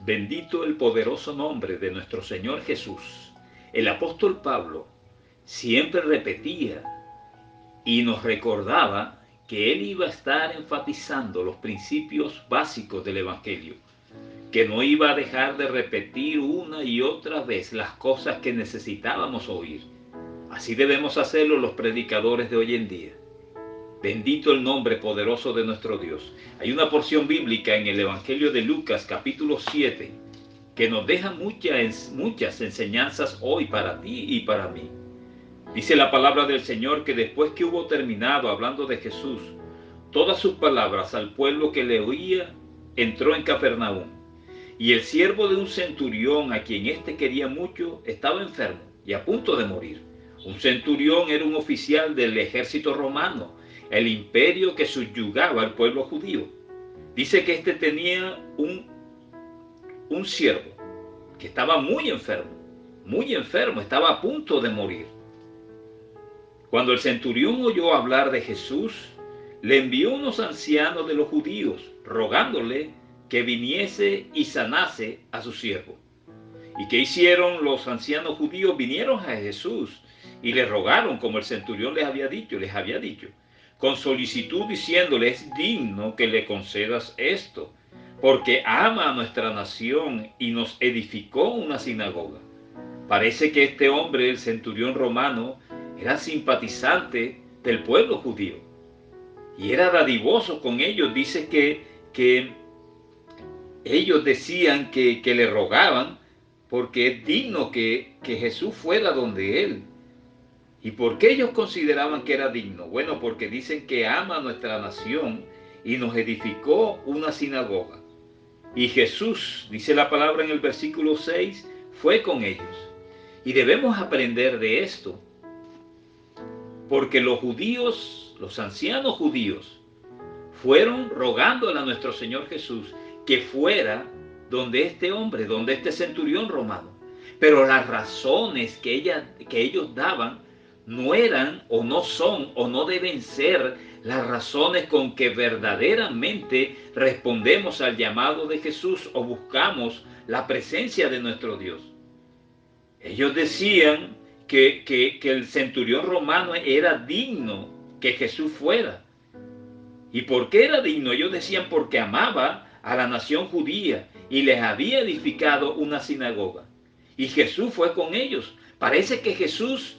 Bendito el poderoso nombre de nuestro Señor Jesús. El apóstol Pablo siempre repetía y nos recordaba que él iba a estar enfatizando los principios básicos del Evangelio, que no iba a dejar de repetir una y otra vez las cosas que necesitábamos oír. Así debemos hacerlo los predicadores de hoy en día. Bendito el nombre poderoso de nuestro Dios. Hay una porción bíblica en el Evangelio de Lucas, capítulo 7, que nos deja muchas enseñanzas hoy para ti y para mí. Dice la palabra del Señor que después que hubo terminado hablando de Jesús, todas sus palabras al pueblo que le oía, entró en Capernaum. Y el siervo de un centurión, a quien éste quería mucho, estaba enfermo y a punto de morir. Un centurión era un oficial del ejército romano, el imperio que subyugaba al pueblo judío. Dice que éste tenía un siervo que estaba muy enfermo, estaba a punto de morir. Cuando el centurión oyó hablar de Jesús, le envió unos ancianos de los judíos, rogándole que viniese y sanase a su siervo. ¿Y qué hicieron los ancianos judíos? Vinieron a Jesús y le rogaron, como el centurión les había dicho, con solicitud diciéndole: es digno que le concedas esto, porque ama a nuestra nación y nos edificó una sinagoga. Parece que este hombre, el centurión romano, era simpatizante del pueblo judío y era dadivoso con ellos. Dice que ellos decían que le rogaban porque es digno que Jesús fuera donde él. ¿Y por qué ellos consideraban que era digno? Bueno, porque dicen que ama a nuestra nación y nos edificó una sinagoga. Y Jesús, dice la palabra en el versículo 6, fue con ellos. Y debemos aprender de esto, porque los judíos, los ancianos judíos, fueron rogándole a nuestro Señor Jesús que fuera donde este hombre, donde este centurión romano. Pero las razones que ellos daban no eran o no son o no deben ser las razones con que verdaderamente respondemos al llamado de Jesús o buscamos la presencia de nuestro Dios. Ellos decían que el centurión romano era digno que Jesús fuera. ¿Y por qué era digno? Ellos decían porque amaba a la nación judía y les había edificado una sinagoga. Y Jesús fue con ellos. Parece que Jesús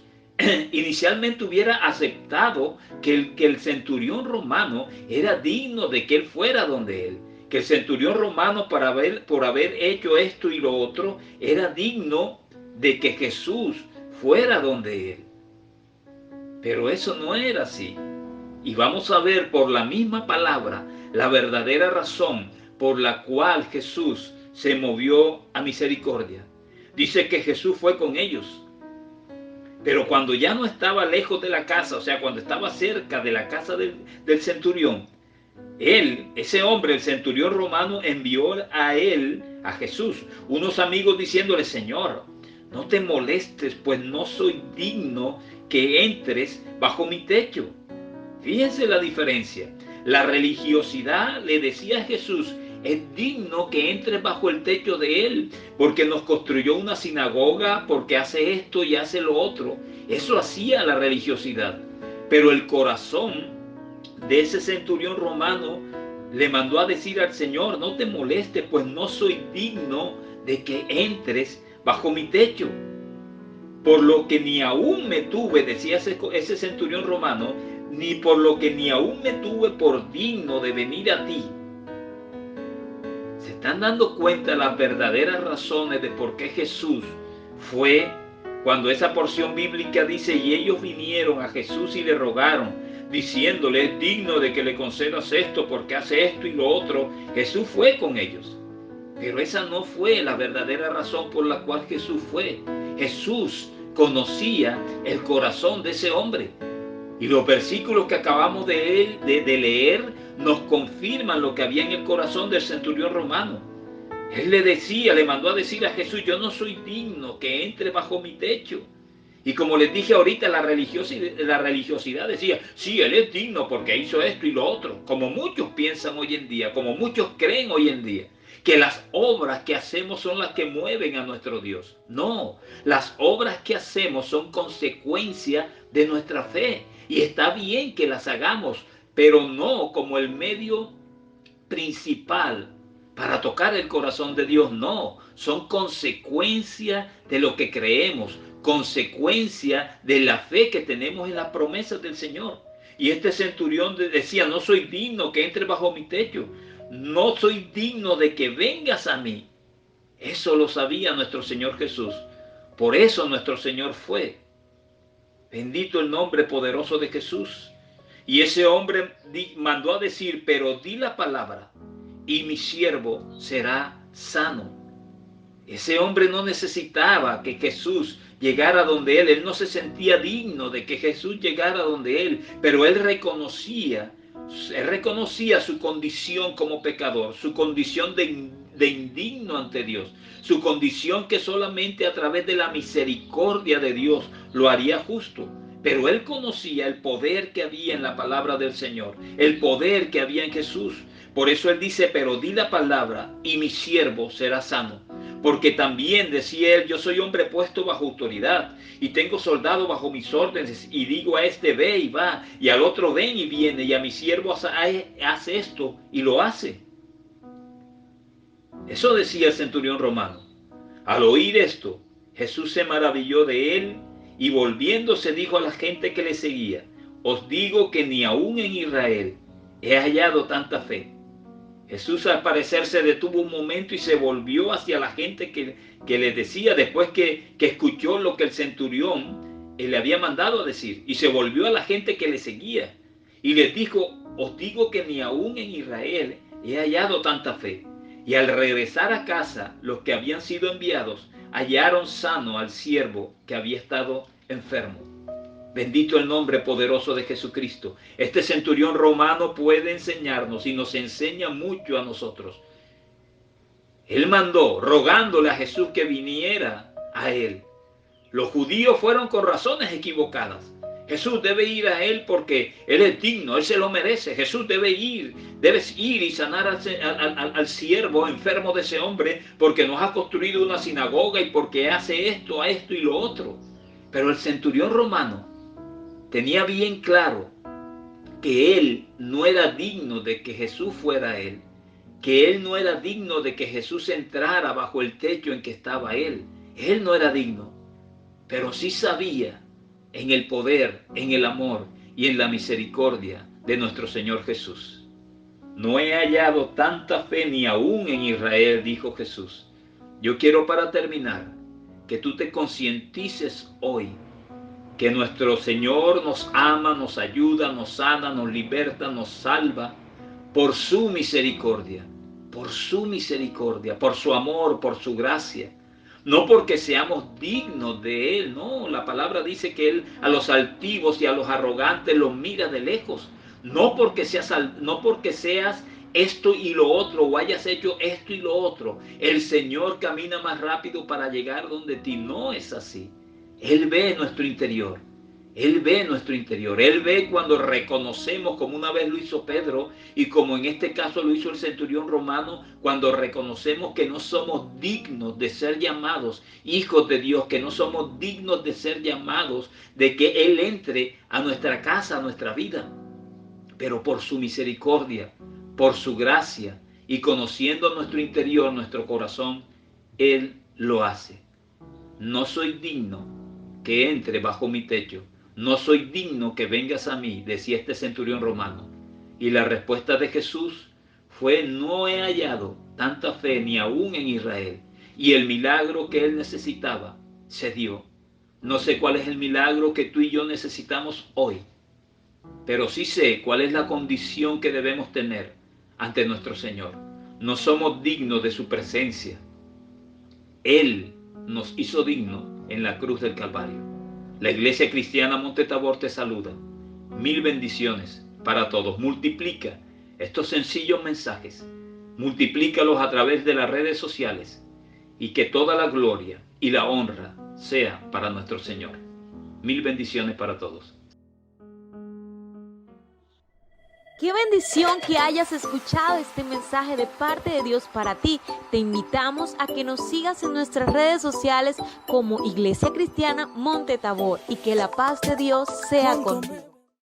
inicialmente hubiera aceptado que el centurión romano era digno de que él fuera donde él. Que el centurión romano, por haber hecho esto y lo otro, era digno de que Jesús fuera donde él. Pero eso no era así. Y vamos a ver por la misma palabra la verdadera razón por la cual Jesús se movió a misericordia. Dice que Jesús fue con ellos. Pero cuando ya no estaba lejos de la casa, o sea, cuando estaba cerca de la casa del centurión, ese hombre, el centurión romano, envió a Jesús, unos amigos diciéndole: Señor, no te molestes, pues no soy digno que entres bajo mi techo. Fíjense la diferencia. La religiosidad le decía a Jesús: es digno que entres bajo el techo de él, porque nos construyó una sinagoga, porque hace esto y hace lo otro. Eso hacía la religiosidad. Pero el corazón de ese centurión romano le mandó a decir al Señor: no te molestes, pues no soy digno de que entres bajo mi techo. Por lo que ni aún me tuve, decía ese centurión romano, ni por lo que ni aún me tuve por digno de venir a ti. ¿Se están dando cuenta las verdaderas razones de por qué Jesús fue? Cuando esa porción bíblica dice: y ellos vinieron a Jesús y le rogaron, diciéndole: es digno de que le concedas esto porque hace esto y lo otro. Jesús fue con ellos. Pero esa no fue la verdadera razón por la cual Jesús fue. Jesús conocía el corazón de ese hombre. Y los versículos que acabamos de leer nos confirman lo que había en el corazón del centurión romano. Él le mandó a decir a Jesús: yo no soy digno que entre bajo mi techo. Y como les dije ahorita, la religiosidad decía: sí, él es digno porque hizo esto y lo otro. Como muchos piensan hoy en día, como muchos creen hoy en día, que las obras que hacemos son las que mueven a nuestro Dios. No, las obras que hacemos son consecuencia de nuestra fe. Y está bien que las hagamos, pero no como el medio principal para tocar el corazón de Dios. No, son consecuencia de lo que creemos, consecuencia de la fe que tenemos en las promesas del Señor. Y este centurión decía: no soy digno que entre bajo mi techo, no soy digno de que vengas a mí. Eso lo sabía nuestro Señor Jesús. Por eso nuestro Señor fue. Bendito el nombre poderoso de Jesús. Y ese hombre mandó a decir: pero di la palabra y mi siervo será sano. Ese hombre no necesitaba que Jesús llegara donde él. Él no se sentía digno de que Jesús llegara donde él, pero él reconocía su condición como pecador, su condición de indigno ante Dios, su condición que solamente a través de la misericordia de Dios lo haría justo. Pero él conocía el poder que había en la palabra del Señor, el poder que había en Jesús. Por eso él dice: pero di la palabra y mi siervo será sano. Porque también decía él: yo soy hombre puesto bajo autoridad y tengo soldado bajo mis órdenes, y digo a este: ve y va, y al otro: ven y viene, y a mi siervo hace esto y lo hace. Eso decía el centurión romano. Al oír esto, Jesús se maravilló de él y volviéndose dijo a la gente que le seguía: os digo que ni aún en Israel he hallado tanta fe. Jesús al parecer se detuvo un momento y se volvió hacia la gente que le decía, después que escuchó lo que el centurión le había mandado a decir, y se volvió a la gente que le seguía y les dijo: os digo que ni aún en Israel he hallado tanta fe. Y al regresar a casa, los que habían sido enviados hallaron sano al siervo que había estado enfermo. Bendito el nombre poderoso de Jesucristo. Este centurión romano puede enseñarnos y nos enseña mucho a nosotros. Él mandó, rogándole a Jesús que viniera a él. Los judíos fueron con razones equivocadas. Jesús debe ir a él porque él es digno, él se lo merece. Jesús debes ir y sanar al siervo enfermo de ese hombre porque nos ha construido una sinagoga y porque hace esto y lo otro. Pero el centurión romano tenía bien claro que él no era digno de que Jesús fuera a él, que él no era digno de que Jesús entrara bajo el techo en que estaba él. Él no era digno, pero sí sabía en el poder, en el amor y en la misericordia de nuestro Señor Jesús. No he hallado tanta fe ni aún en Israel, dijo Jesús. Yo quiero, para terminar, que tú te concientices hoy que nuestro Señor nos ama, nos ayuda, nos sana, nos liberta, nos salva por su misericordia, por su amor, por su gracia. No porque seamos dignos de Él, no. La palabra dice que Él a los altivos y a los arrogantes los mira de lejos. No porque seas esto y lo otro, o hayas hecho esto y lo otro, el Señor camina más rápido para llegar donde ti. No es así. Él ve nuestro interior. Él ve nuestro interior. Él ve cuando reconocemos, como una vez lo hizo Pedro y como en este caso lo hizo el centurión romano, cuando reconocemos que no somos dignos de ser llamados hijos de Dios, que no somos dignos de ser llamados, de que Él entre a nuestra casa, a nuestra vida. Pero por su misericordia, por su gracia y conociendo nuestro interior, nuestro corazón, Él lo hace. No soy digno que entre bajo mi techo. No soy digno que vengas a mí, decía este centurión romano. Y la respuesta de Jesús fue: no he hallado tanta fe ni aún en Israel. Y el milagro que él necesitaba se dio. No sé cuál es el milagro que tú y yo necesitamos hoy, pero sí sé cuál es la condición que debemos tener ante nuestro Señor. No somos dignos de su presencia. Él nos hizo dignos en la cruz del Calvario. La Iglesia Cristiana Monte Tabor te saluda. Mil bendiciones para todos. Multiplica estos sencillos mensajes. Multiplícalos a través de las redes sociales y que toda la gloria y la honra sea para nuestro Señor. Mil bendiciones para todos. Qué bendición que hayas escuchado este mensaje de parte de Dios para ti. Te invitamos a que nos sigas en nuestras redes sociales como Iglesia Cristiana Monte Tabor y que la paz de Dios sea contigo.